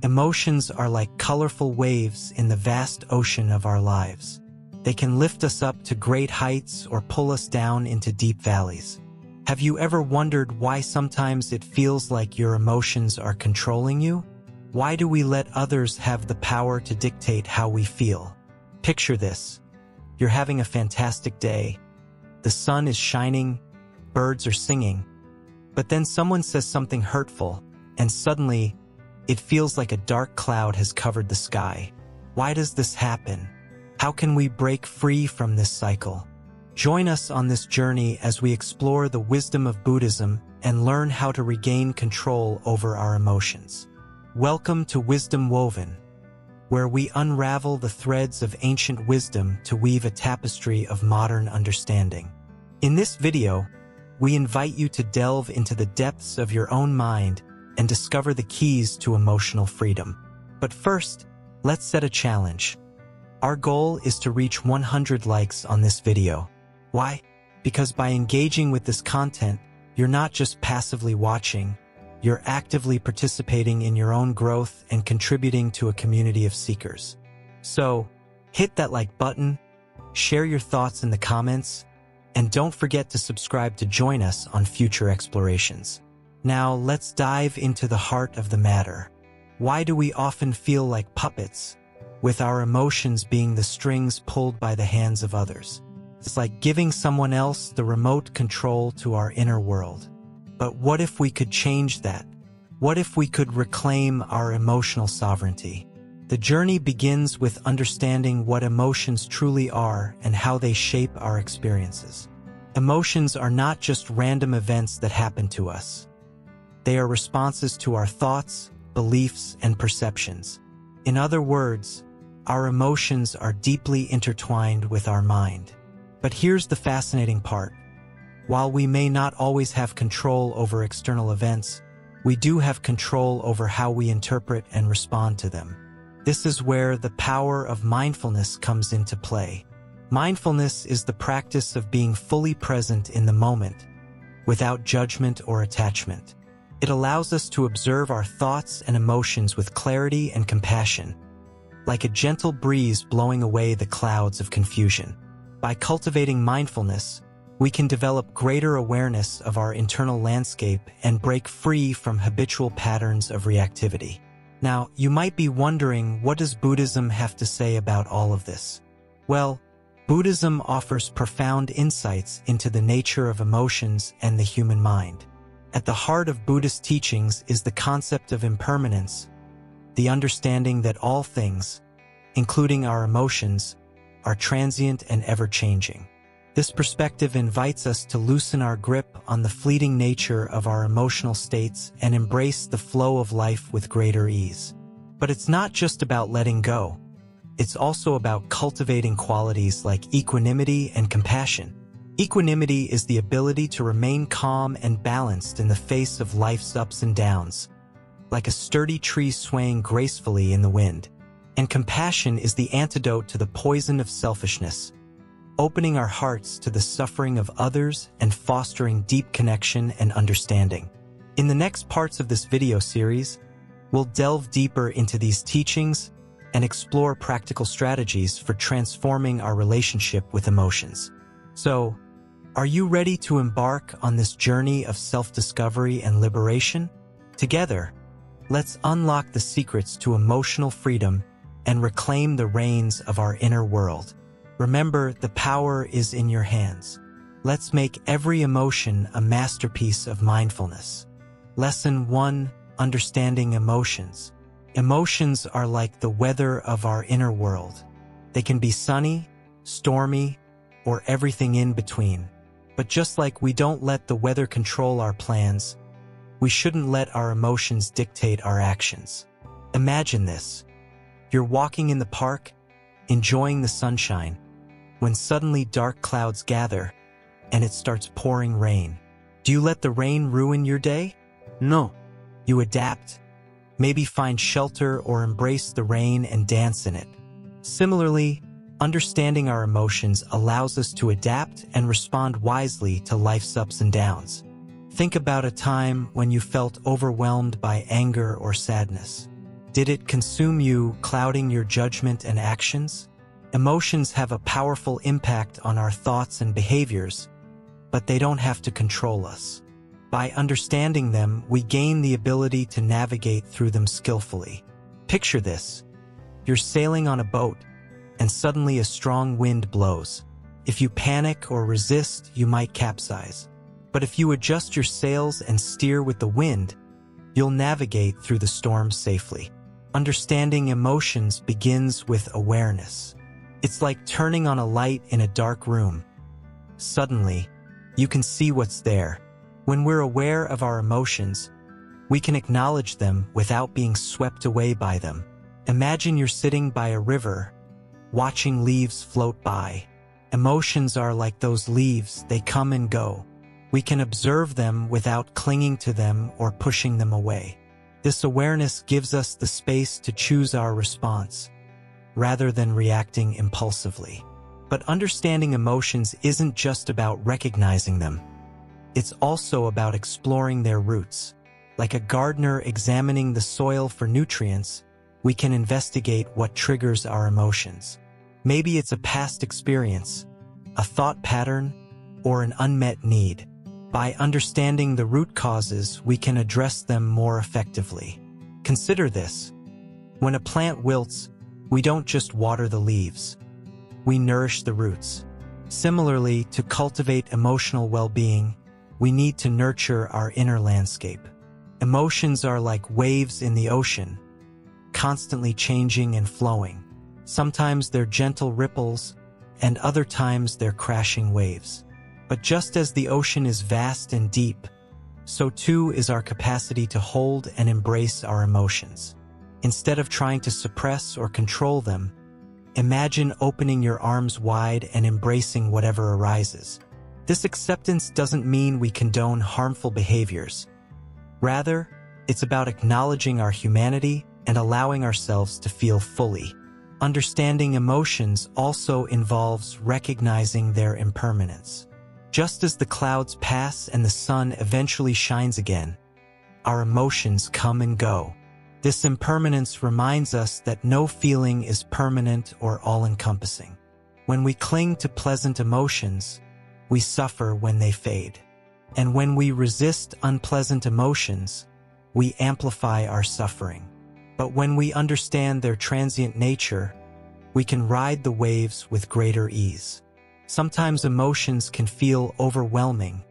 Emotions are like colorful waves in the vast ocean of our lives. They can lift us up to great heights or pull us down into deep valleys. Have you ever wondered why sometimes it feels like your emotions are controlling you? Why do we let others have the power to dictate how we feel? Picture this. You're having a fantastic day. The sun is shining, birds are singing, but then someone says something hurtful, and suddenly, it feels like a dark cloud has covered the sky. Why does this happen? How can we break free from this cycle? Join us on this journey as we explore the wisdom of Buddhism and learn how to regain control over our emotions. Welcome to Wisdom Woven, where we unravel the threads of ancient wisdom to weave a tapestry of modern understanding. In this video, we invite you to delve into the depths of your own mind and discover the keys to emotional freedom. But first, let's set a challenge. Our goal is to reach 100 likes on this video. Why? Because by engaging with this content, you're not just passively watching, you're actively participating in your own growth and contributing to a community of seekers. So, hit that like button, share your thoughts in the comments, and don't forget to subscribe to join us on future explorations. Now, let's dive into the heart of the matter. Why do we often feel like puppets, with our emotions being the strings pulled by the hands of others? It's like giving someone else the remote control to our inner world. But what if we could change that? What if we could reclaim our emotional sovereignty? The journey begins with understanding what emotions truly are and how they shape our experiences. Emotions are not just random events that happen to us. They are responses to our thoughts, beliefs, and perceptions. In other words, our emotions are deeply intertwined with our mind. But here's the fascinating part. While we may not always have control over external events, we do have control over how we interpret and respond to them. This is where the power of mindfulness comes into play. Mindfulness is the practice of being fully present in the moment, without judgment or attachment. It allows us to observe our thoughts and emotions with clarity and compassion, like a gentle breeze blowing away the clouds of confusion. By cultivating mindfulness, we can develop greater awareness of our internal landscape and break free from habitual patterns of reactivity. Now, you might be wondering, what does Buddhism have to say about all of this? Well, Buddhism offers profound insights into the nature of emotions and the human mind. At the heart of Buddhist teachings is the concept of impermanence, the understanding that all things, including our emotions, are transient and ever-changing. This perspective invites us to loosen our grip on the fleeting nature of our emotional states and embrace the flow of life with greater ease. But it's not just about letting go. It's also about cultivating qualities like equanimity and compassion. Equanimity is the ability to remain calm and balanced in the face of life's ups and downs, like a sturdy tree swaying gracefully in the wind. And compassion is the antidote to the poison of selfishness, opening our hearts to the suffering of others and fostering deep connection and understanding. In the next parts of this video series, we'll delve deeper into these teachings and explore practical strategies for transforming our relationship with emotions. So, are you ready to embark on this journey of self-discovery and liberation? Together, let's unlock the secrets to emotional freedom and reclaim the reins of our inner world. Remember, the power is in your hands. Let's make every emotion a masterpiece of mindfulness. Lesson 1: Understanding emotions. Emotions are like the weather of our inner world. They can be sunny, stormy, or everything in between. But just like we don't let the weather control our plans, we shouldn't let our emotions dictate our actions. Imagine this. You're walking in the park, enjoying the sunshine, when suddenly dark clouds gather and it starts pouring rain. Do you let the rain ruin your day? No. You adapt, maybe find shelter or embrace the rain and dance in it. Similarly, understanding our emotions allows us to adapt and respond wisely to life's ups and downs. Think about a time when you felt overwhelmed by anger or sadness. Did it consume you, clouding your judgment and actions? Emotions have a powerful impact on our thoughts and behaviors, but they don't have to control us. By understanding them, we gain the ability to navigate through them skillfully. Picture this. You're sailing on a boat, and suddenly a strong wind blows. If you panic or resist, you might capsize. But if you adjust your sails and steer with the wind, you'll navigate through the storm safely. Understanding emotions begins with awareness. It's like turning on a light in a dark room. Suddenly, you can see what's there. When we're aware of our emotions, we can acknowledge them without being swept away by them. Imagine you're sitting by a river, watching leaves float by. Emotions are like those leaves, they come and go. We can observe them without clinging to them or pushing them away. This awareness gives us the space to choose our response, rather than reacting impulsively. But understanding emotions isn't just about recognizing them. It's also about exploring their roots. Like a gardener examining the soil for nutrients, we can investigate what triggers our emotions. Maybe it's a past experience, a thought pattern, or an unmet need. By understanding the root causes, we can address them more effectively. Consider this. When a plant wilts, we don't just water the leaves. We nourish the roots. Similarly, to cultivate emotional well-being, we need to nurture our inner landscape. Emotions are like waves in the ocean, constantly changing and flowing. Sometimes they're gentle ripples, and other times they're crashing waves. But just as the ocean is vast and deep, so too is our capacity to hold and embrace our emotions. Instead of trying to suppress or control them, imagine opening your arms wide and embracing whatever arises. This acceptance doesn't mean we condone harmful behaviors. Rather, it's about acknowledging our humanity and allowing ourselves to feel fully. Understanding emotions also involves recognizing their impermanence. Just as the clouds pass and the sun eventually shines again, our emotions come and go. This impermanence reminds us that no feeling is permanent or all-encompassing. When we cling to pleasant emotions, we suffer when they fade. And when we resist unpleasant emotions, we amplify our suffering. But when we understand their transient nature, we can ride the waves with greater ease. Sometimes emotions can feel overwhelming,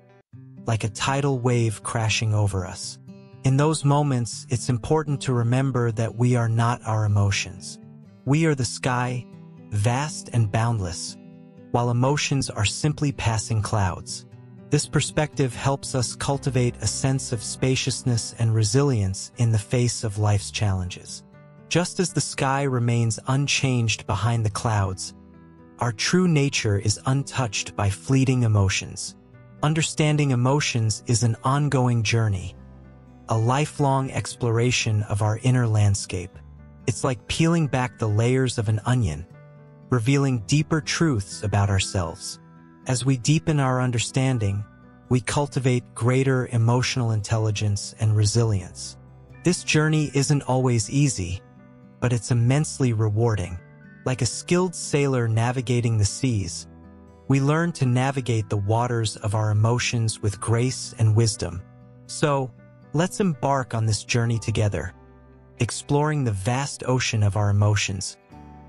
like a tidal wave crashing over us. In those moments, it's important to remember that we are not our emotions. We are the sky, vast and boundless, while emotions are simply passing clouds. This perspective helps us cultivate a sense of spaciousness and resilience in the face of life's challenges. Just as the sky remains unchanged behind the clouds, our true nature is untouched by fleeting emotions. Understanding emotions is an ongoing journey, a lifelong exploration of our inner landscape. It's like peeling back the layers of an onion, revealing deeper truths about ourselves. As we deepen our understanding, we cultivate greater emotional intelligence and resilience. This journey isn't always easy, but it's immensely rewarding. Like a skilled sailor navigating the seas, we learn to navigate the waters of our emotions with grace and wisdom. So, let's embark on this journey together, exploring the vast ocean of our emotions,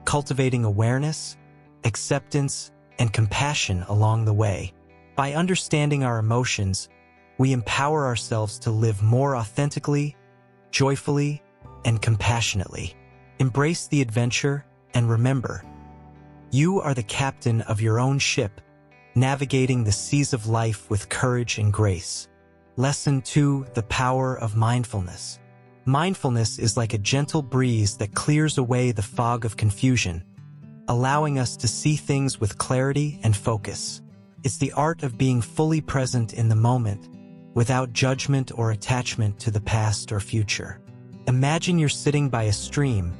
cultivating awareness, acceptance, and compassion along the way. By understanding our emotions, we empower ourselves to live more authentically, joyfully, and compassionately. Embrace the adventure, and remember, you are the captain of your own ship, navigating the seas of life with courage and grace. Lesson 2: The Power of Mindfulness. Mindfulness is like a gentle breeze that clears away the fog of confusion, allowing us to see things with clarity and focus. It's the art of being fully present in the moment, without judgment or attachment to the past or future. Imagine you're sitting by a stream,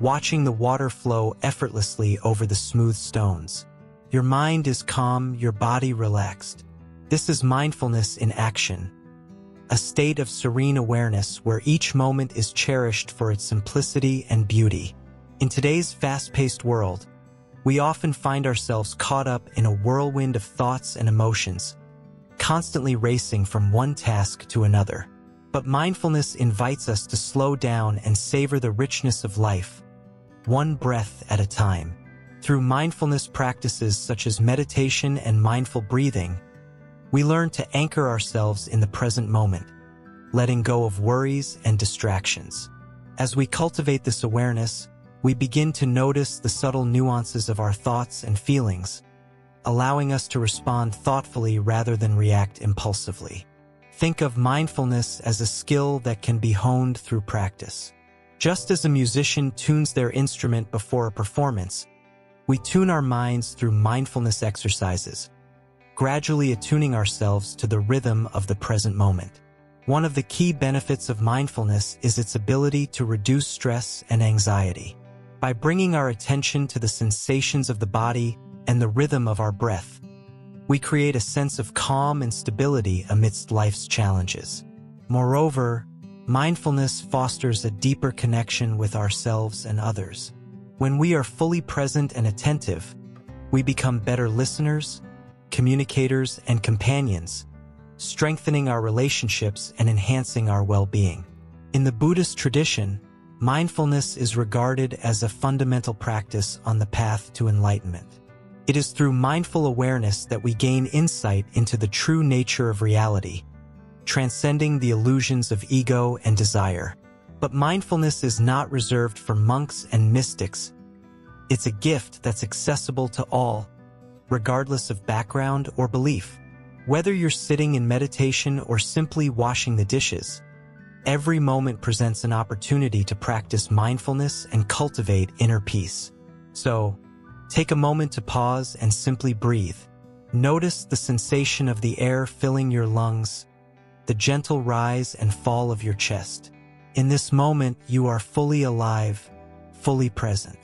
watching the water flow effortlessly over the smooth stones. Your mind is calm, your body relaxed. This is mindfulness in action, a state of serene awareness where each moment is cherished for its simplicity and beauty. In today's fast-paced world, we often find ourselves caught up in a whirlwind of thoughts and emotions, constantly racing from one task to another. But mindfulness invites us to slow down and savor the richness of life, one breath at a time. Through mindfulness practices such as meditation and mindful breathing, we learn to anchor ourselves in the present moment, letting go of worries and distractions. As we cultivate this awareness, we begin to notice the subtle nuances of our thoughts and feelings, allowing us to respond thoughtfully rather than react impulsively. Think of mindfulness as a skill that can be honed through practice. Just as a musician tunes their instrument before a performance, we tune our minds through mindfulness exercises, gradually attuning ourselves to the rhythm of the present moment. One of the key benefits of mindfulness is its ability to reduce stress and anxiety. By bringing our attention to the sensations of the body and the rhythm of our breath, we create a sense of calm and stability amidst life's challenges. Moreover, mindfulness fosters a deeper connection with ourselves and others. When we are fully present and attentive, we become better listeners, communicators, and companions, strengthening our relationships and enhancing our well-being. In the Buddhist tradition, mindfulness is regarded as a fundamental practice on the path to enlightenment. It is through mindful awareness that we gain insight into the true nature of reality, transcending the illusions of ego and desire. But mindfulness is not reserved for monks and mystics. It's a gift that's accessible to all, regardless of background or belief. Whether you're sitting in meditation or simply washing the dishes, every moment presents an opportunity to practice mindfulness and cultivate inner peace. So, take a moment to pause and simply breathe. Notice the sensation of the air filling your lungs, the gentle rise and fall of your chest. In this moment, you are fully alive, fully present.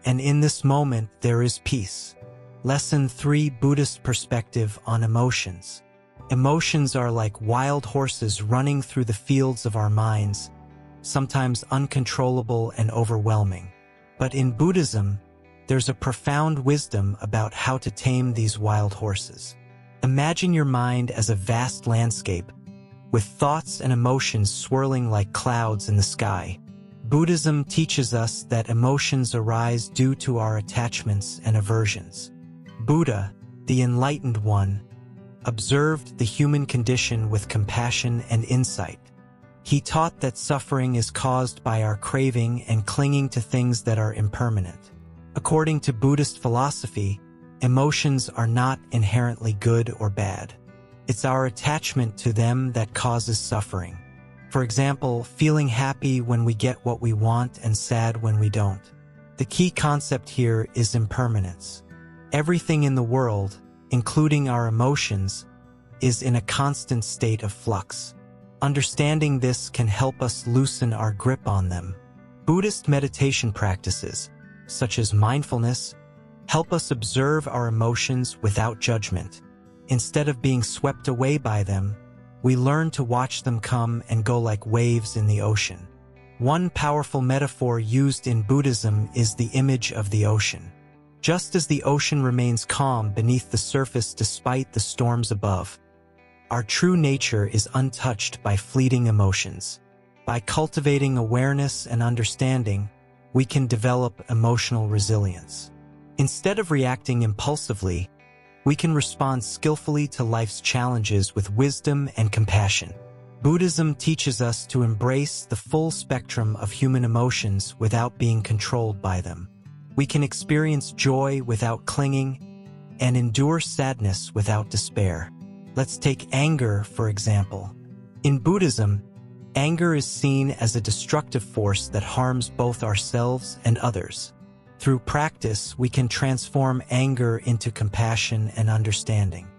And in this moment, there is peace. Lesson 3: Buddhist perspective on emotions. Emotions are like wild horses running through the fields of our minds, sometimes uncontrollable and overwhelming. But in Buddhism, there's a profound wisdom about how to tame these wild horses. Imagine your mind as a vast landscape, with thoughts and emotions swirling like clouds in the sky. Buddhism teaches us that emotions arise due to our attachments and aversions. Buddha, the enlightened one, observed the human condition with compassion and insight. He taught that suffering is caused by our craving and clinging to things that are impermanent. According to Buddhist philosophy, emotions are not inherently good or bad. It's our attachment to them that causes suffering. For example, feeling happy when we get what we want and sad when we don't. The key concept here is impermanence. Everything in the world, including our emotions, is in a constant state of flux. Understanding this can help us loosen our grip on them. Buddhist meditation practices, such as mindfulness, help us observe our emotions without judgment. Instead of being swept away by them, we learn to watch them come and go like waves in the ocean. One powerful metaphor used in Buddhism is the image of the ocean. Just as the ocean remains calm beneath the surface despite the storms above, our true nature is untouched by fleeting emotions. By cultivating awareness and understanding, we can develop emotional resilience. Instead of reacting impulsively, we can respond skillfully to life's challenges with wisdom and compassion. Buddhism teaches us to embrace the full spectrum of human emotions without being controlled by them. We can experience joy without clinging and endure sadness without despair. Let's take anger, for example. In Buddhism, anger is seen as a destructive force that harms both ourselves and others. Through practice, we can transform anger into compassion and understanding.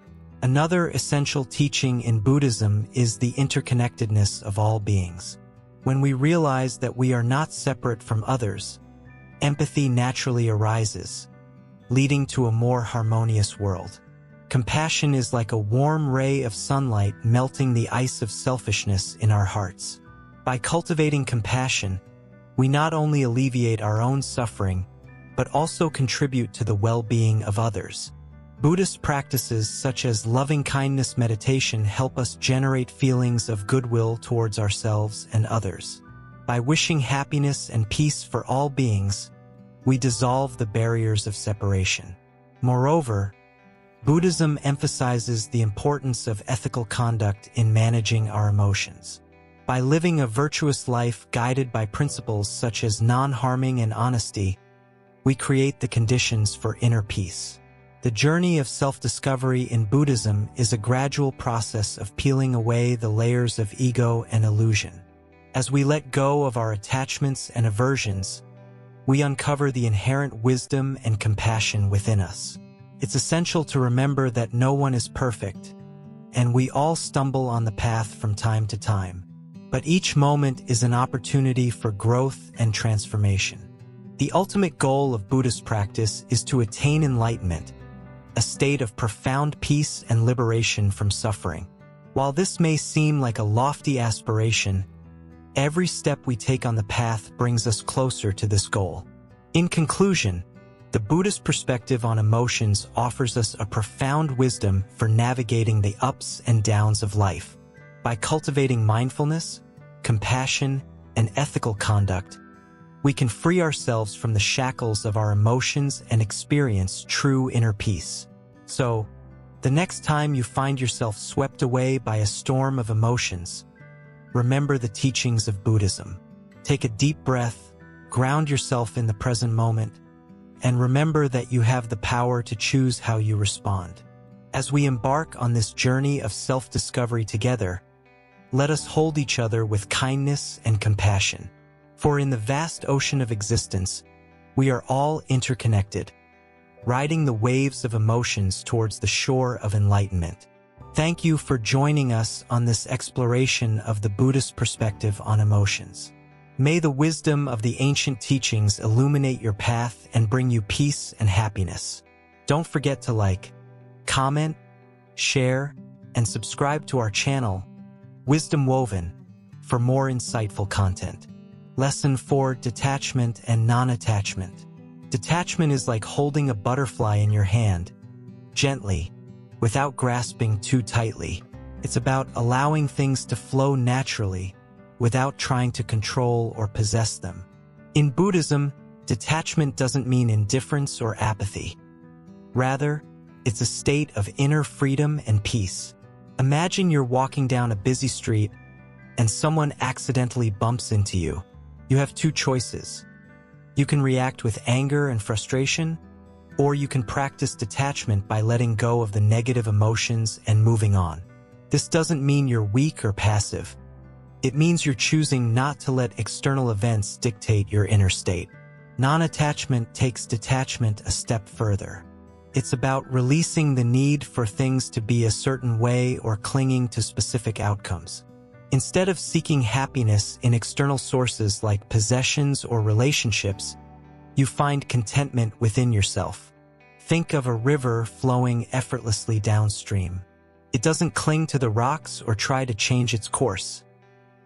Another essential teaching in Buddhism is the interconnectedness of all beings. When we realize that we are not separate from others, empathy naturally arises, leading to a more harmonious world. Compassion is like a warm ray of sunlight melting the ice of selfishness in our hearts. By cultivating compassion, we not only alleviate our own suffering, but also contribute to the well-being of others. Buddhist practices such as loving-kindness meditation help us generate feelings of goodwill towards ourselves and others. By wishing happiness and peace for all beings, we dissolve the barriers of separation. Moreover, Buddhism emphasizes the importance of ethical conduct in managing our emotions. By living a virtuous life guided by principles such as non-harming and honesty, we create the conditions for inner peace. The journey of self-discovery in Buddhism is a gradual process of peeling away the layers of ego and illusion. As we let go of our attachments and aversions, we uncover the inherent wisdom and compassion within us. It's essential to remember that no one is perfect, and we all stumble on the path from time to time. But each moment is an opportunity for growth and transformation. The ultimate goal of Buddhist practice is to attain enlightenment, a state of profound peace and liberation from suffering. While this may seem like a lofty aspiration, every step we take on the path brings us closer to this goal. In conclusion, the Buddhist perspective on emotions offers us a profound wisdom for navigating the ups and downs of life. By cultivating mindfulness, compassion, and ethical conduct, we can free ourselves from the shackles of our emotions and experience true inner peace. So, the next time you find yourself swept away by a storm of emotions, remember the teachings of Buddhism. Take a deep breath, ground yourself in the present moment, and remember that you have the power to choose how you respond. As we embark on this journey of self-discovery together, let us hold each other with kindness and compassion. For in the vast ocean of existence, we are all interconnected, riding the waves of emotions towards the shore of enlightenment. Thank you for joining us on this exploration of the Buddhist perspective on emotions. May the wisdom of the ancient teachings illuminate your path and bring you peace and happiness. Don't forget to like, comment, share, and subscribe to our channel, Wisdom Woven, for more insightful content. Lesson 4: Detachment and Non-Attachment. Detachment is like holding a butterfly in your hand, gently, without grasping too tightly. It's about allowing things to flow naturally, without trying to control or possess them. In Buddhism, detachment doesn't mean indifference or apathy. Rather, it's a state of inner freedom and peace. Imagine you're walking down a busy street and someone accidentally bumps into you. You have two choices. You can react with anger and frustration, or you can practice detachment by letting go of the negative emotions and moving on. This doesn't mean you're weak or passive. It means you're choosing not to let external events dictate your inner state. Non-attachment takes detachment a step further. It's about releasing the need for things to be a certain way or clinging to specific outcomes. Instead of seeking happiness in external sources like possessions or relationships, you find contentment within yourself. Think of a river flowing effortlessly downstream. It doesn't cling to the rocks or try to change its course.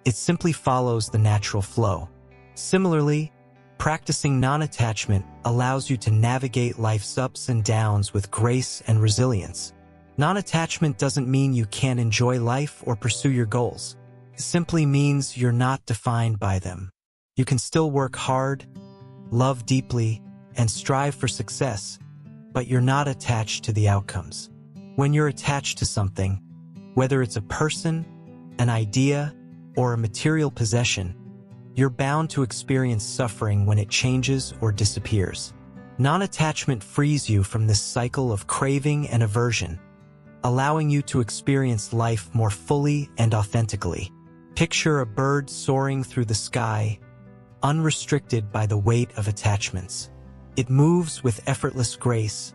It simply follows the natural flow. Similarly, practicing non-attachment allows you to navigate life's ups and downs with grace and resilience. Non-attachment doesn't mean you can't enjoy life or pursue your goals. It simply means you're not defined by them. You can still work hard, love deeply, and strive for success, but you're not attached to the outcomes. When you're attached to something, whether it's a person, an idea, or a material possession, you're bound to experience suffering when it changes or disappears. Non-attachment frees you from this cycle of craving and aversion, allowing you to experience life more fully and authentically. Picture a bird soaring through the sky, unrestricted by the weight of attachments. It moves with effortless grace,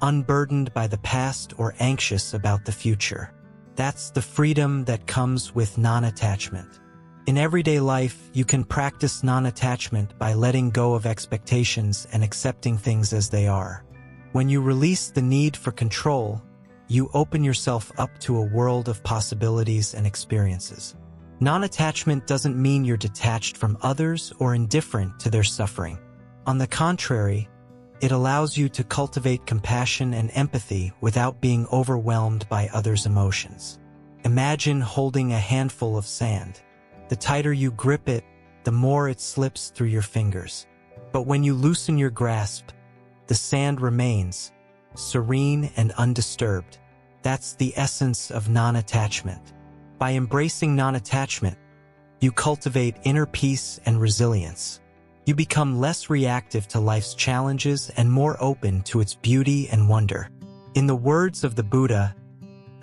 unburdened by the past or anxious about the future. That's the freedom that comes with non-attachment. In everyday life, you can practice non-attachment by letting go of expectations and accepting things as they are. When you release the need for control, you open yourself up to a world of possibilities and experiences. Non-attachment doesn't mean you're detached from others or indifferent to their suffering. On the contrary, it allows you to cultivate compassion and empathy without being overwhelmed by others' emotions. Imagine holding a handful of sand. The tighter you grip it, the more it slips through your fingers. But when you loosen your grasp, the sand remains, serene and undisturbed. That's the essence of non-attachment. By embracing non-attachment, you cultivate inner peace and resilience. You become less reactive to life's challenges and more open to its beauty and wonder. In the words of the Buddha,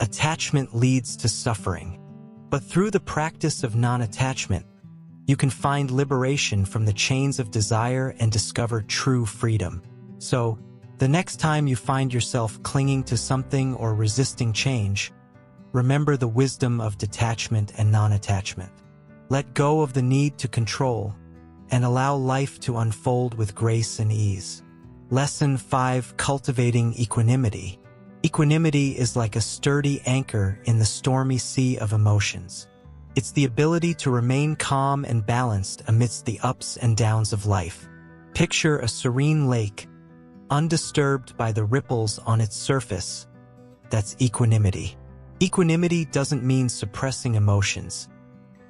attachment leads to suffering. But through the practice of non-attachment, you can find liberation from the chains of desire and discover true freedom. So, the next time you find yourself clinging to something or resisting change, remember the wisdom of detachment and non-attachment. Let go of the need to control and allow life to unfold with grace and ease. Lesson 5: Cultivating Equanimity. Equanimity is like a sturdy anchor in the stormy sea of emotions. It's the ability to remain calm and balanced amidst the ups and downs of life. Picture a serene lake, undisturbed by the ripples on its surface. That's equanimity. Equanimity doesn't mean suppressing emotions.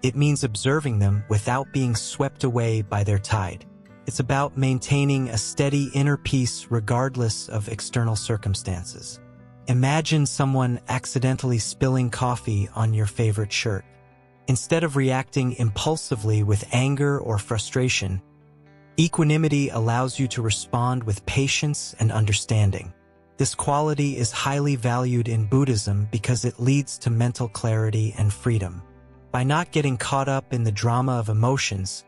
It means observing them without being swept away by their tide. It's about maintaining a steady inner peace regardless of external circumstances. Imagine someone accidentally spilling coffee on your favorite shirt. Instead of reacting impulsively with anger or frustration, equanimity allows you to respond with patience and understanding. This quality is highly valued in Buddhism because it leads to mental clarity and freedom. By not getting caught up in the drama of emotions,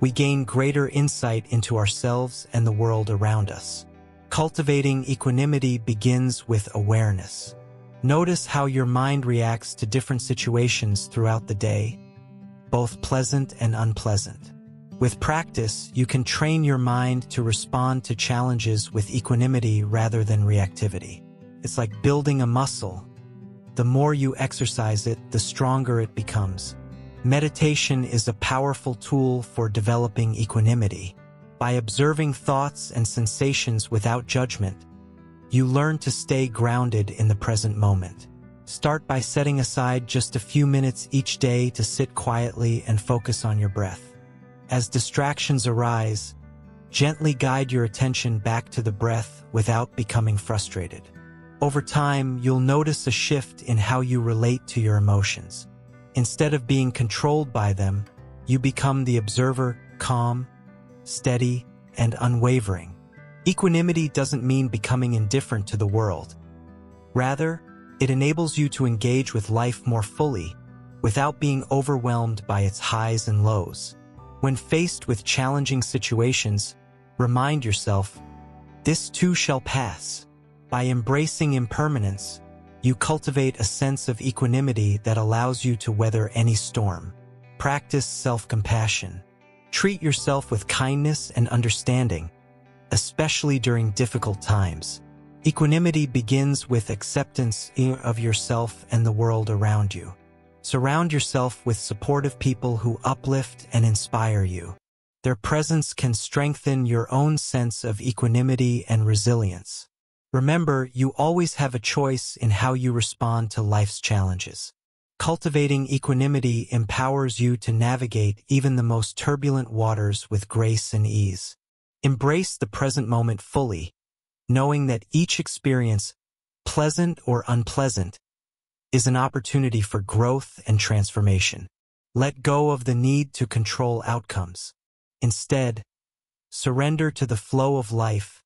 we gain greater insight into ourselves and the world around us. Cultivating equanimity begins with awareness. Notice how your mind reacts to different situations throughout the day, both pleasant and unpleasant. With practice, you can train your mind to respond to challenges with equanimity rather than reactivity. It's like building a muscle. The more you exercise it, the stronger it becomes. Meditation is a powerful tool for developing equanimity. By observing thoughts and sensations without judgment, you learn to stay grounded in the present moment. Start by setting aside just a few minutes each day to sit quietly and focus on your breath. As distractions arise, gently guide your attention back to the breath without becoming frustrated. Over time, you'll notice a shift in how you relate to your emotions. Instead of being controlled by them, you become the observer, calm, steady, and unwavering. Equanimity doesn't mean becoming indifferent to the world. Rather, it enables you to engage with life more fully, without being overwhelmed by its highs and lows. When faced with challenging situations, remind yourself, this too shall pass. By embracing impermanence, you cultivate a sense of equanimity that allows you to weather any storm. Practice self-compassion. Treat yourself with kindness and understanding, especially during difficult times. Equanimity begins with acceptance of yourself and the world around you. Surround yourself with supportive people who uplift and inspire you. Their presence can strengthen your own sense of equanimity and resilience. Remember, you always have a choice in how you respond to life's challenges. Cultivating equanimity empowers you to navigate even the most turbulent waters with grace and ease. Embrace the present moment fully, knowing that each experience, pleasant or unpleasant, is an opportunity for growth and transformation. Let go of the need to control outcomes. Instead, surrender to the flow of life,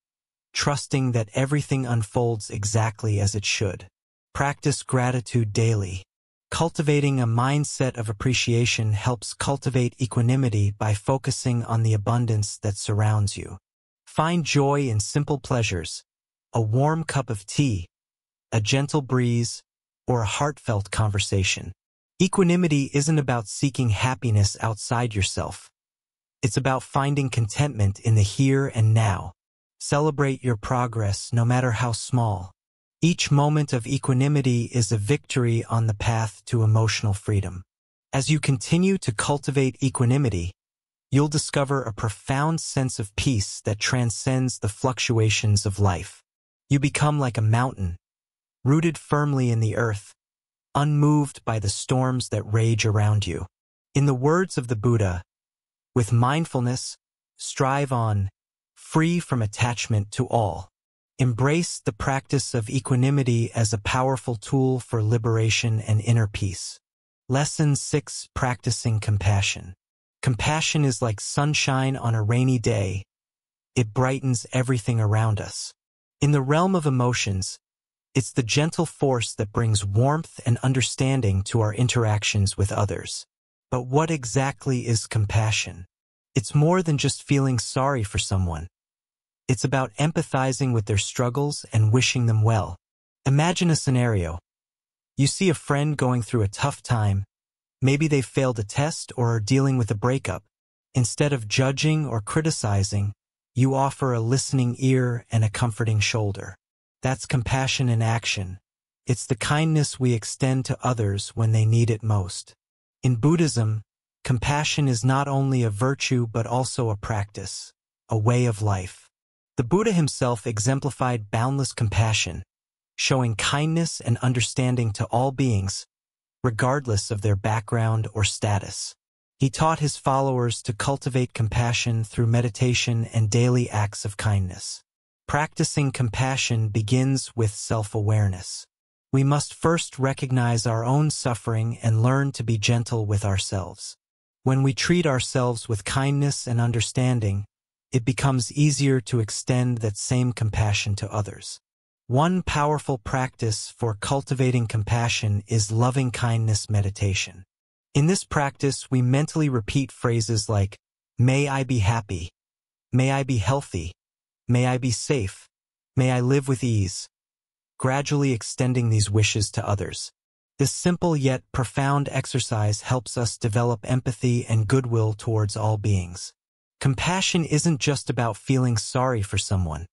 trusting that everything unfolds exactly as it should. Practice gratitude daily. Cultivating a mindset of appreciation helps cultivate equanimity by focusing on the abundance that surrounds you. Find joy in simple pleasures, a warm cup of tea, a gentle breeze, or a heartfelt conversation. Equanimity isn't about seeking happiness outside yourself. It's about finding contentment in the here and now. Celebrate your progress, no matter how small. Each moment of equanimity is a victory on the path to emotional freedom. As you continue to cultivate equanimity, you'll discover a profound sense of peace that transcends the fluctuations of life. You become like a mountain, rooted firmly in the earth, unmoved by the storms that rage around you. In the words of the Buddha, with mindfulness, strive on, free from attachment to all. Embrace the practice of equanimity as a powerful tool for liberation and inner peace. Lesson 6. Practicing compassion. Compassion is like sunshine on a rainy day. It brightens everything around us. In the realm of emotions, it's the gentle force that brings warmth and understanding to our interactions with others. But what exactly is compassion? It's more than just feeling sorry for someone. It's about empathizing with their struggles and wishing them well. Imagine a scenario. You see a friend going through a tough time. Maybe they've failed a test or are dealing with a breakup. Instead of judging or criticizing, you offer a listening ear and a comforting shoulder. That's compassion in action. It's the kindness we extend to others when they need it most. In Buddhism, compassion is not only a virtue but also a practice, a way of life. The Buddha himself exemplified boundless compassion, showing kindness and understanding to all beings, regardless of their background or status. He taught his followers to cultivate compassion through meditation and daily acts of kindness. Practicing compassion begins with self-awareness. We must first recognize our own suffering and learn to be gentle with ourselves. When we treat ourselves with kindness and understanding, it becomes easier to extend that same compassion to others. One powerful practice for cultivating compassion is loving-kindness meditation. In this practice, we mentally repeat phrases like, "May I be happy," "May I be healthy," "May I be safe," "May I live with ease," gradually extending these wishes to others. This simple yet profound exercise helps us develop empathy and goodwill towards all beings. Compassion isn't just about feeling sorry for someone.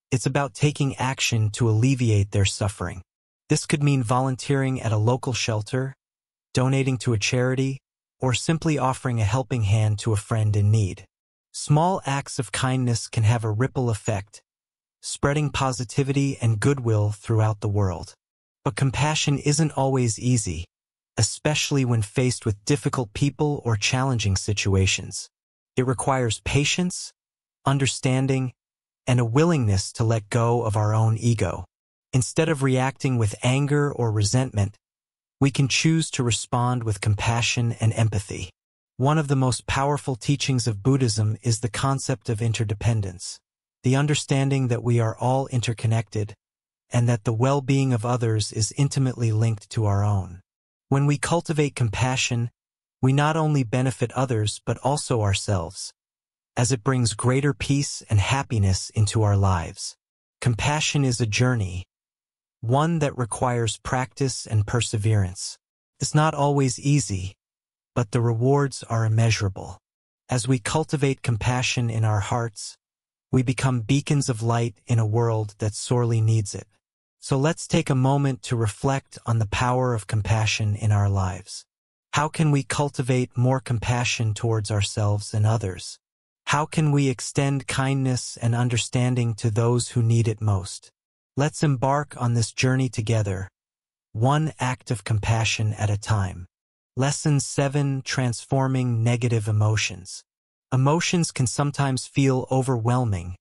It's about taking action to alleviate their suffering. This could mean volunteering at a local shelter, donating to a charity, or simply offering a helping hand to a friend in need. Small acts of kindness can have a ripple effect, spreading positivity and goodwill throughout the world. But compassion isn't always easy, especially when faced with difficult people or challenging situations. It requires patience, understanding, and a willingness to let go of our own ego. Instead of reacting with anger or resentment, we can choose to respond with compassion and empathy. One of the most powerful teachings of Buddhism is the concept of interdependence, the understanding that we are all interconnected, and that the well-being of others is intimately linked to our own. When we cultivate compassion, we not only benefit others but also ourselves, as it brings greater peace and happiness into our lives. Compassion is a journey, one that requires practice and perseverance. It's not always easy, but the rewards are immeasurable. As we cultivate compassion in our hearts, we become beacons of light in a world that sorely needs it. So let's take a moment to reflect on the power of compassion in our lives. How can we cultivate more compassion towards ourselves and others? How can we extend kindness and understanding to those who need it most? Let's embark on this journey together, one act of compassion at a time. Lesson 7. Transforming negative emotions. Emotions can sometimes feel overwhelming,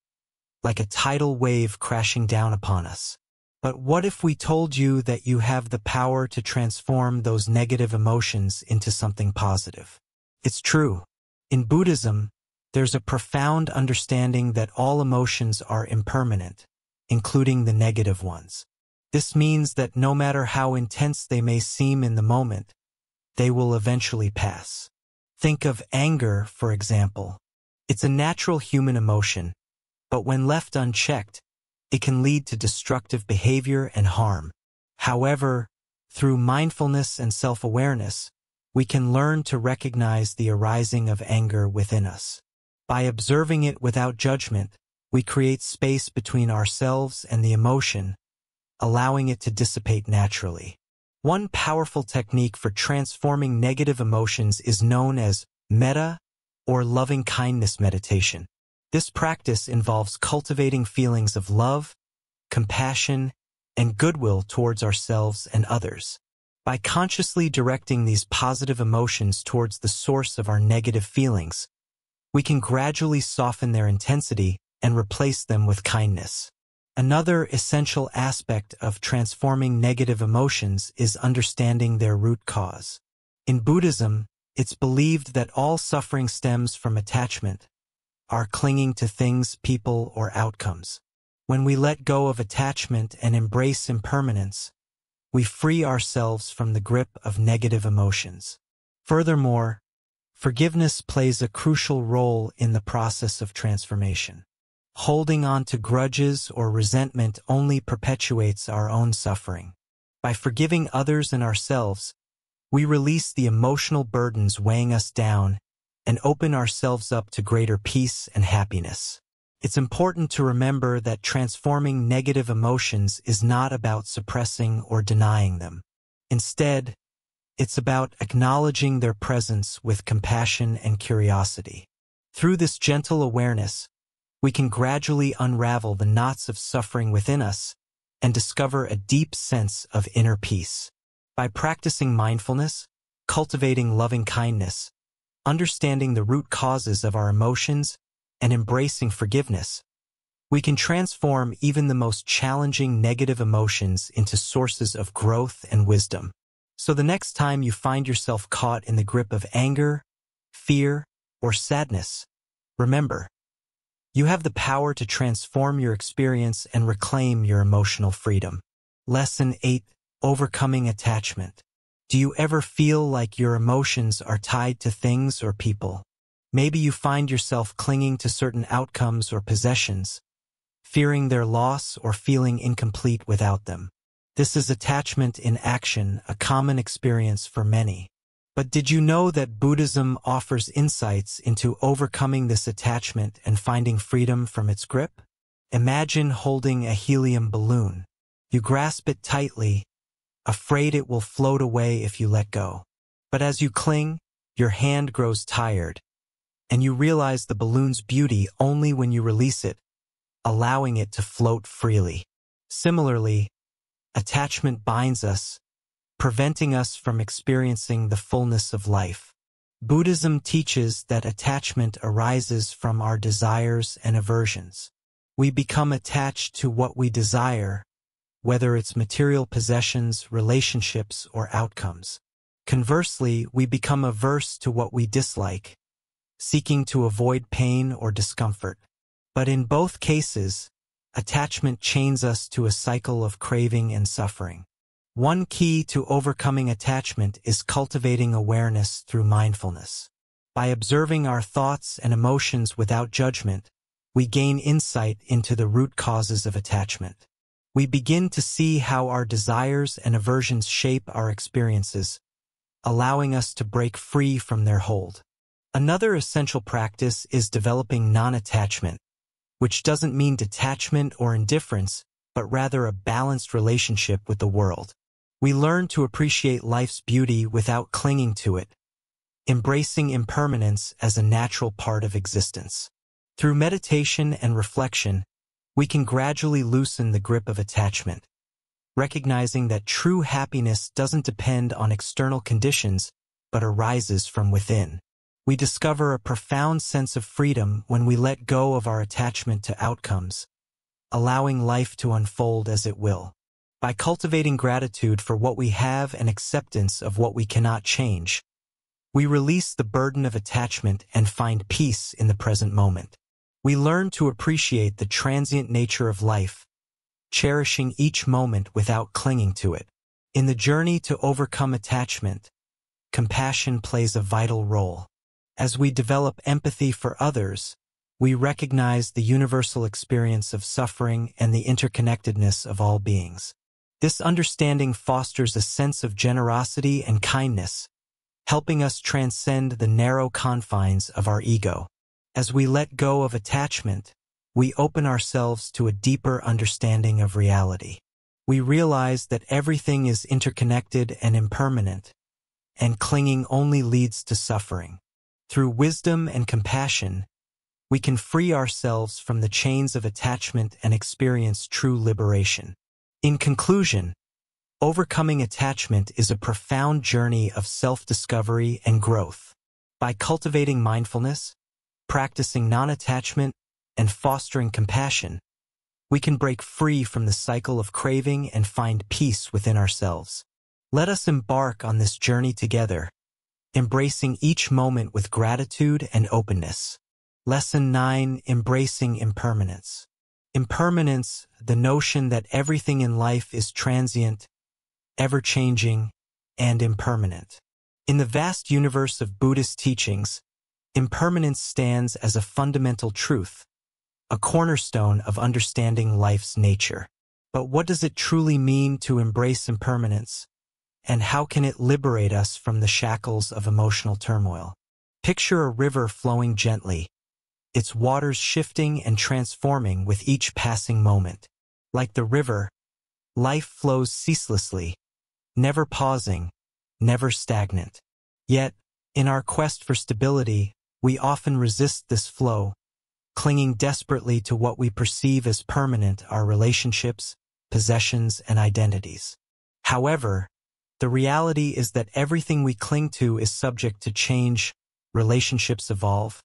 like a tidal wave crashing down upon us. But what if we told you that you have the power to transform those negative emotions into something positive? It's true. In Buddhism, there's a profound understanding that all emotions are impermanent, including the negative ones. This means that no matter how intense they may seem in the moment, they will eventually pass. Think of anger, for example. It's a natural human emotion, but when left unchecked, it can lead to destructive behavior and harm. However, through mindfulness and self-awareness, we can learn to recognize the arising of anger within us. By observing it without judgment, we create space between ourselves and the emotion, allowing it to dissipate naturally. One powerful technique for transforming negative emotions is known as metta, or loving-kindness meditation. This practice involves cultivating feelings of love, compassion, and goodwill towards ourselves and others. By consciously directing these positive emotions towards the source of our negative feelings, we can gradually soften their intensity and replace them with kindness. Another essential aspect of transforming negative emotions is understanding their root cause. In Buddhism, it's believed that all suffering stems from attachment, our clinging to things, people, or outcomes. When we let go of attachment and embrace impermanence, we free ourselves from the grip of negative emotions. Furthermore, forgiveness plays a crucial role in the process of transformation. Holding on to grudges or resentment only perpetuates our own suffering. By forgiving others and ourselves, we release the emotional burdens weighing us down and open ourselves up to greater peace and happiness. It's important to remember that transforming negative emotions is not about suppressing or denying them. Instead, it's about acknowledging their presence with compassion and curiosity. Through this gentle awareness, we can gradually unravel the knots of suffering within us and discover a deep sense of inner peace. By practicing mindfulness, cultivating loving kindness, understanding the root causes of our emotions, and embracing forgiveness, we can transform even the most challenging negative emotions into sources of growth and wisdom. So the next time you find yourself caught in the grip of anger, fear, or sadness, remember, you have the power to transform your experience and reclaim your emotional freedom. Lesson 8. Overcoming attachment. Do you ever feel like your emotions are tied to things or people? Maybe you find yourself clinging to certain outcomes or possessions, fearing their loss or feeling incomplete without them. This is attachment in action, a common experience for many. But did you know that Buddhism offers insights into overcoming this attachment and finding freedom from its grip? Imagine holding a helium balloon. You grasp it tightly, afraid it will float away if you let go. But as you cling, your hand grows tired, and you realize the balloon's beauty only when you release it, allowing it to float freely. Similarly, attachment binds us, preventing us from experiencing the fullness of life. Buddhism teaches that attachment arises from our desires and aversions. We become attached to what we desire, whether it's material possessions, relationships, or outcomes. Conversely, we become averse to what we dislike, seeking to avoid pain or discomfort. But in both cases, attachment chains us to a cycle of craving and suffering. One key to overcoming attachment is cultivating awareness through mindfulness. By observing our thoughts and emotions without judgment, we gain insight into the root causes of attachment. We begin to see how our desires and aversions shape our experiences, allowing us to break free from their hold. Another essential practice is developing non-attachment, which doesn't mean detachment or indifference, but rather a balanced relationship with the world. We learn to appreciate life's beauty without clinging to it, embracing impermanence as a natural part of existence. Through meditation and reflection, we can gradually loosen the grip of attachment, recognizing that true happiness doesn't depend on external conditions, but arises from within. We discover a profound sense of freedom when we let go of our attachment to outcomes, allowing life to unfold as it will. By cultivating gratitude for what we have and acceptance of what we cannot change, we release the burden of attachment and find peace in the present moment. We learn to appreciate the transient nature of life, cherishing each moment without clinging to it. In the journey to overcome attachment, compassion plays a vital role. As we develop empathy for others, we recognize the universal experience of suffering and the interconnectedness of all beings. This understanding fosters a sense of generosity and kindness, helping us transcend the narrow confines of our ego. As we let go of attachment, we open ourselves to a deeper understanding of reality. we realize that everything is interconnected and impermanent, and clinging only leads to suffering. Through wisdom and compassion, we can free ourselves from the chains of attachment and experience true liberation. In conclusion, overcoming attachment is a profound journey of self-discovery and growth. By cultivating mindfulness, practicing non-attachment, and fostering compassion, we can break free from the cycle of craving and find peace within ourselves. Let us embark on this journey together, embracing each moment with gratitude and openness. Lesson 9: Embracing Impermanence. Impermanence, the notion that everything in life is transient, ever-changing, and impermanent. In the vast universe of Buddhist teachings, impermanence stands as a fundamental truth, a cornerstone of understanding life's nature. But what does it truly mean to embrace impermanence, and how can it liberate us from the shackles of emotional turmoil? Picture a river flowing gently, its waters shifting and transforming with each passing moment. Like the river, life flows ceaselessly, never pausing, never stagnant. Yet, in our quest for stability, we often resist this flow, clinging desperately to what we perceive as permanent: our relationships, possessions, and identities. However, the reality is that everything we cling to is subject to change. Relationships evolve,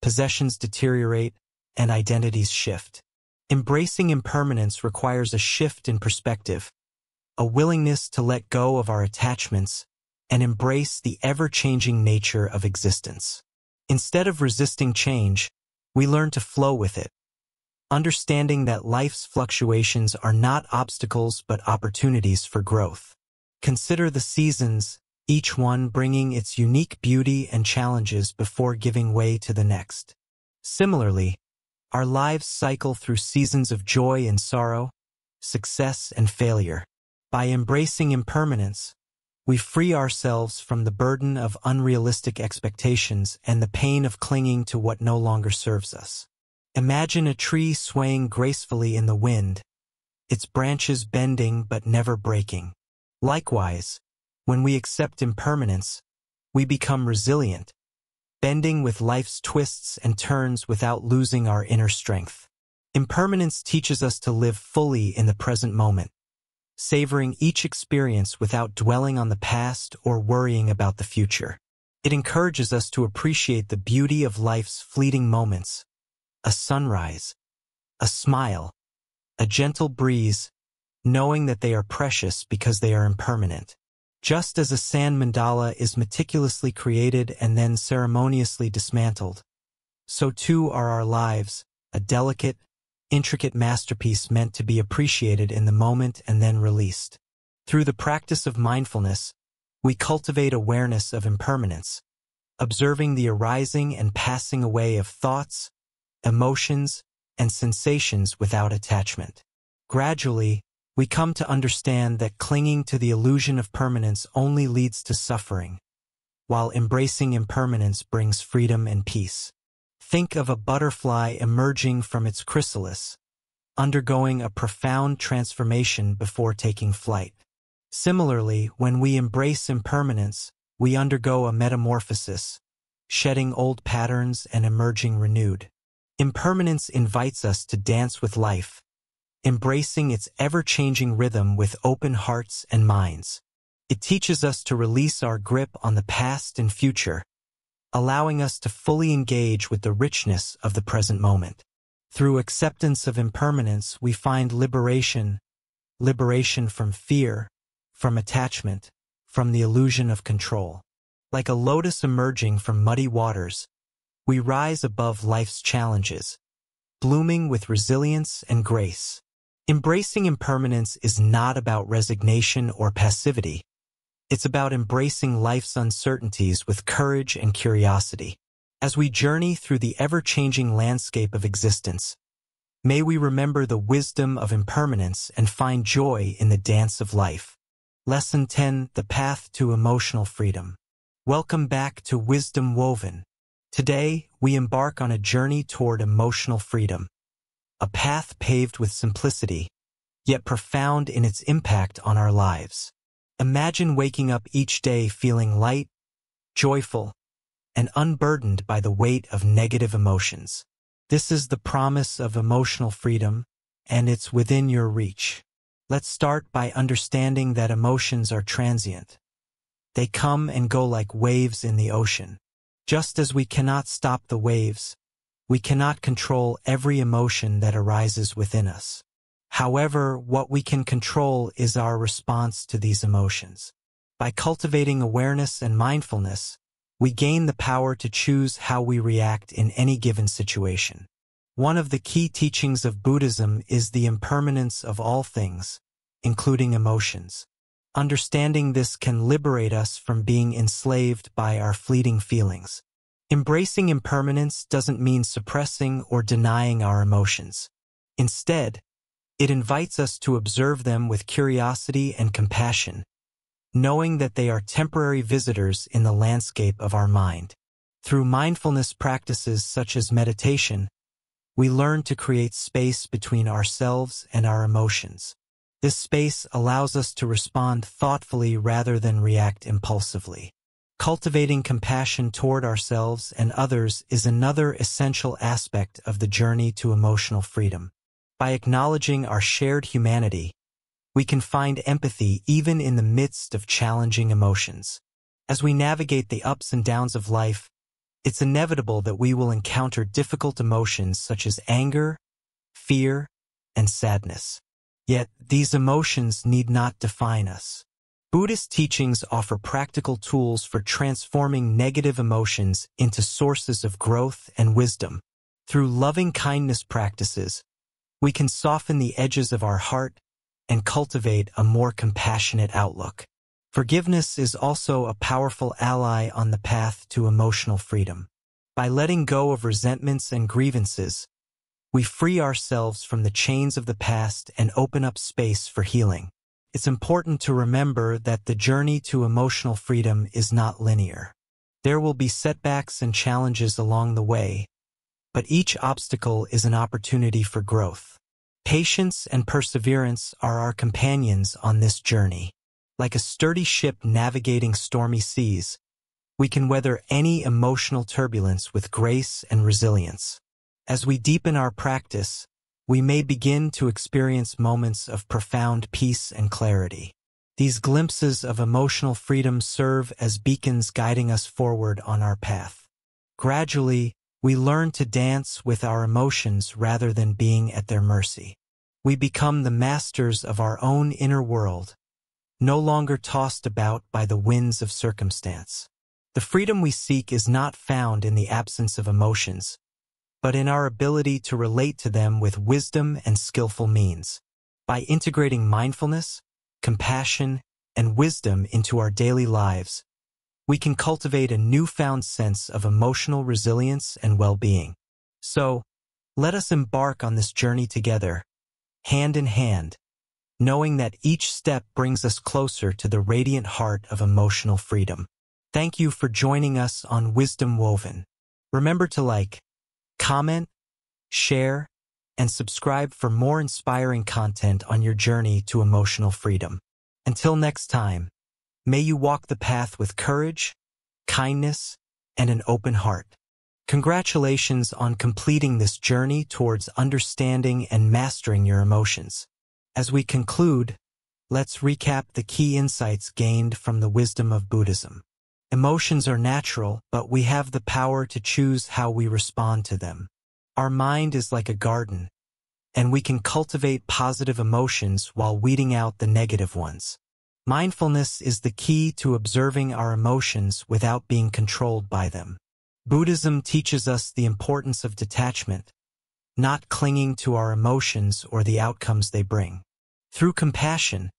possessions deteriorate, and identities shift. Embracing impermanence requires a shift in perspective, a willingness to let go of our attachments and embrace the ever-changing nature of existence. Instead of resisting change, we learn to flow with it, understanding that life's fluctuations are not obstacles but opportunities for growth. Consider the seasons, each one bringing its unique beauty and challenges before giving way to the next. Similarly, our lives cycle through seasons of joy and sorrow, success and failure. By embracing impermanence, we free ourselves from the burden of unrealistic expectations and the pain of clinging to what no longer serves us. Imagine a tree swaying gracefully in the wind, its branches bending but never breaking. Likewise, when we accept impermanence, we become resilient, bending with life's twists and turns without losing our inner strength. Impermanence teaches us to live fully in the present moment, savoring each experience without dwelling on the past or worrying about the future. It encourages us to appreciate the beauty of life's fleeting moments: a sunrise, a smile, a gentle breeze, knowing that they are precious because they are impermanent. Just as a sand mandala is meticulously created and then ceremoniously dismantled, so too are our lives, a delicate, intricate masterpiece meant to be appreciated in the moment and then released. Through the practice of mindfulness, we cultivate awareness of impermanence, observing the arising and passing away of thoughts, emotions, and sensations without attachment. Gradually, we come to understand that clinging to the illusion of permanence only leads to suffering, while embracing impermanence brings freedom and peace. Think of a butterfly emerging from its chrysalis, undergoing a profound transformation before taking flight. Similarly, when we embrace impermanence, we undergo a metamorphosis, shedding old patterns and emerging renewed. Impermanence invites us to dance with life, embracing its ever-changing rhythm with open hearts and minds. It teaches us to release our grip on the past and future, allowing us to fully engage with the richness of the present moment. Through acceptance of impermanence, we find liberation from fear, from attachment, from the illusion of control. Like a lotus emerging from muddy waters, we rise above life's challenges, blooming with resilience and grace. Embracing impermanence is not about resignation or passivity. It's about embracing life's uncertainties with courage and curiosity. As we journey through the ever-changing landscape of existence, may we remember the wisdom of impermanence and find joy in the dance of life. Lesson 10: The Path to Emotional Freedom. Welcome back to Wisdom Woven. Today, we embark on a journey toward emotional freedom, a path paved with simplicity, yet profound in its impact on our lives. Imagine waking up each day feeling light, joyful, and unburdened by the weight of negative emotions. This is the promise of emotional freedom, and it's within your reach. Let's start by understanding that emotions are transient. They come and go like waves in the ocean. Just as we cannot stop the waves, we cannot control every emotion that arises within us. However, what we can control is our response to these emotions. By cultivating awareness and mindfulness, we gain the power to choose how we react in any given situation. One of the key teachings of Buddhism is the impermanence of all things, including emotions. Understanding this can liberate us from being enslaved by our fleeting feelings. Embracing impermanence doesn't mean suppressing or denying our emotions. Instead, it invites us to observe them with curiosity and compassion, knowing that they are temporary visitors in the landscape of our mind. Through mindfulness practices such as meditation, we learn to create space between ourselves and our emotions. This space allows us to respond thoughtfully rather than react impulsively. Cultivating compassion toward ourselves and others is another essential aspect of the journey to emotional freedom. By acknowledging our shared humanity, we can find empathy even in the midst of challenging emotions. As we navigate the ups and downs of life, it's inevitable that we will encounter difficult emotions such as anger, fear, and sadness. Yet, these emotions need not define us. Buddhist teachings offer practical tools for transforming negative emotions into sources of growth and wisdom. Through loving-kindness practices, we can soften the edges of our heart and cultivate a more compassionate outlook. Forgiveness is also a powerful ally on the path to emotional freedom. By letting go of resentments and grievances, we free ourselves from the chains of the past and open up space for healing. It's important to remember that the journey to emotional freedom is not linear. There will be setbacks and challenges along the way, but each obstacle is an opportunity for growth. Patience and perseverance are our companions on this journey. Like a sturdy ship navigating stormy seas, we can weather any emotional turbulence with grace and resilience. As we deepen our practice, we may begin to experience moments of profound peace and clarity. These glimpses of emotional freedom serve as beacons guiding us forward on our path. Gradually, we learn to dance with our emotions rather than being at their mercy. We become the masters of our own inner world, no longer tossed about by the winds of circumstance. The freedom we seek is not found in the absence of emotions, but in our ability to relate to them with wisdom and skillful means. By integrating mindfulness, compassion, and wisdom into our daily lives, we can cultivate a newfound sense of emotional resilience and well-being. So, let us embark on this journey together, hand in hand, knowing that each step brings us closer to the radiant heart of emotional freedom. Thank you for joining us on Wisdom Woven. Remember to like, comment, share, and subscribe for more inspiring content on your journey to emotional freedom. Until next time, may you walk the path with courage, kindness, and an open heart. Congratulations on completing this journey towards understanding and mastering your emotions. As we conclude, let's recap the key insights gained from the wisdom of Buddhism. Emotions are natural, but we have the power to choose how we respond to them. Our mind is like a garden, and we can cultivate positive emotions while weeding out the negative ones. Mindfulness is the key to observing our emotions without being controlled by them. Buddhism teaches us the importance of detachment, not clinging to our emotions or the outcomes they bring. Through compassion,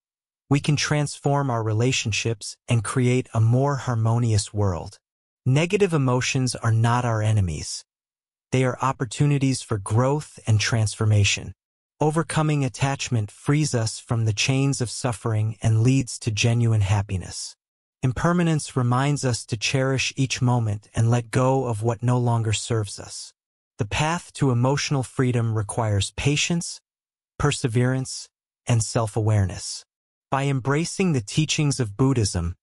we can transform our relationships and create a more harmonious world. Negative emotions are not our enemies. They are opportunities for growth and transformation. Overcoming attachment frees us from the chains of suffering and leads to genuine happiness. Impermanence reminds us to cherish each moment and let go of what no longer serves us. The path to emotional freedom requires patience, perseverance, and self-awareness. By embracing the teachings of Buddhism,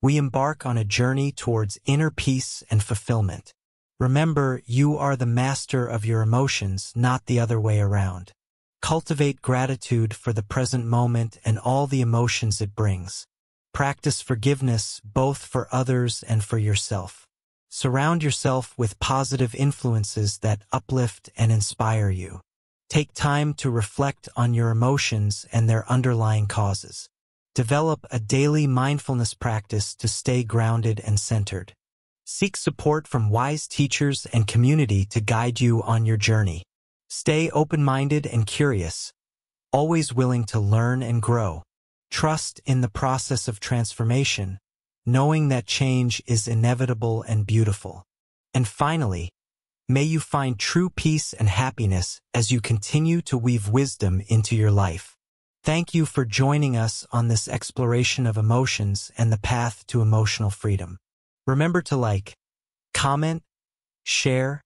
we embark on a journey towards inner peace and fulfillment. Remember, you are the master of your emotions, not the other way around. Cultivate gratitude for the present moment and all the emotions it brings. Practice forgiveness both for others and for yourself. Surround yourself with positive influences that uplift and inspire you. Take time to reflect on your emotions and their underlying causes. Develop a daily mindfulness practice to stay grounded and centered. Seek support from wise teachers and community to guide you on your journey. Stay open-minded and curious, always willing to learn and grow. Trust in the process of transformation, knowing that change is inevitable and beautiful. And finally, may you find true peace and happiness as you continue to weave wisdom into your life. Thank you for joining us on this exploration of emotions and the path to emotional freedom. Remember to like, comment, share,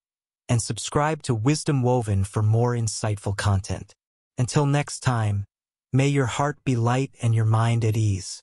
and subscribe to Wisdom Woven for more insightful content. Until next time, may your heart be light and your mind at ease.